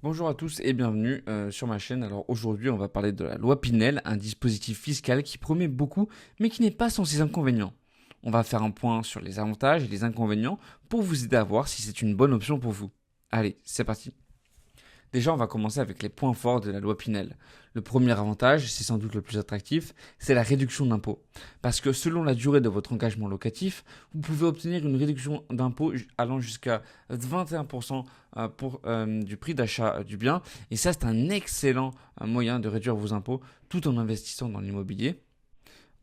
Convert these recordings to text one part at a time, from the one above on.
Bonjour à tous et bienvenue sur ma chaîne. Alors aujourd'hui on va parler de la loi Pinel, un dispositif fiscal qui promet beaucoup mais qui n'est pas sans ses inconvénients. On va faire un point sur les avantages et les inconvénients pour vous aider à voir si c'est une bonne option pour vous. Allez, c'est parti. Déjà, on va commencer avec les points forts de la loi Pinel. Le premier avantage, c'est sans doute le plus attractif, c'est la réduction d'impôt. Parce que selon la durée de votre engagement locatif, vous pouvez obtenir une réduction d'impôt allant jusqu'à 21% du prix d'achat du bien. Et ça, c'est un excellent moyen de réduire vos impôts tout en investissant dans l'immobilier.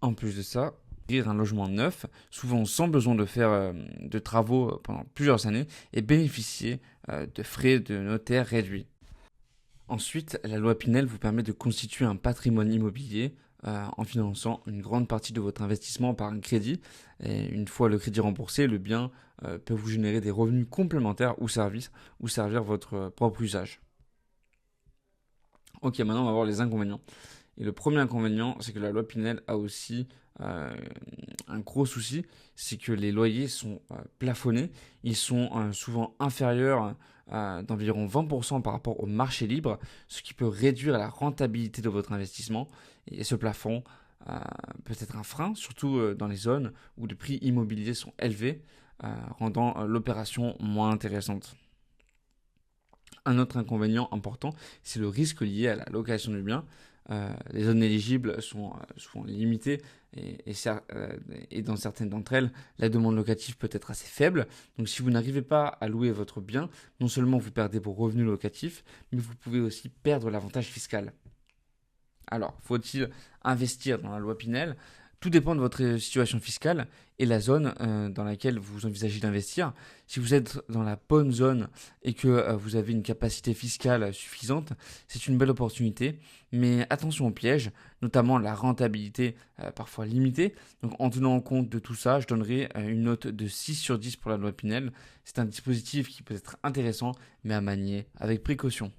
En plus de ça, acquérir un logement neuf, souvent sans besoin de faire de travaux pendant plusieurs années, et bénéficier de frais de notaire réduits. Ensuite, la loi Pinel vous permet de constituer un patrimoine immobilier en finançant une grande partie de votre investissement par un crédit. Et une fois le crédit remboursé, le bien peut vous générer des revenus complémentaires ou services ou servir votre propre usage. Ok, maintenant on va voir les inconvénients. Et le premier inconvénient, c'est que la loi Pinel a aussi un gros souci, c'est que les loyers sont plafonnés, ils sont souvent inférieurs d'environ 20% par rapport au marché libre, ce qui peut réduire la rentabilité de votre investissement. Et ce plafond euh, peut être un frein, surtout dans les zones où les prix immobiliers sont élevés, rendant l'opération moins intéressante. Un autre inconvénient important, c'est le risque lié à la location du bien. Les zones éligibles sont souvent limitées et dans certaines d'entre elles, la demande locative peut être assez faible. Donc si vous n'arrivez pas à louer votre bien, non seulement vous perdez vos revenus locatifs, mais vous pouvez aussi perdre l'avantage fiscal. Alors, faut-il investir dans la loi Pinel? Tout dépend de votre situation fiscale et la zone dans laquelle vous envisagez d'investir. Si vous êtes dans la bonne zone et que vous avez une capacité fiscale suffisante, c'est une belle opportunité. Mais attention aux pièges, notamment la rentabilité parfois limitée. Donc en tenant compte de tout ça, je donnerai une note de 6 sur 10 pour la loi Pinel. C'est un dispositif qui peut être intéressant, mais à manier avec précaution.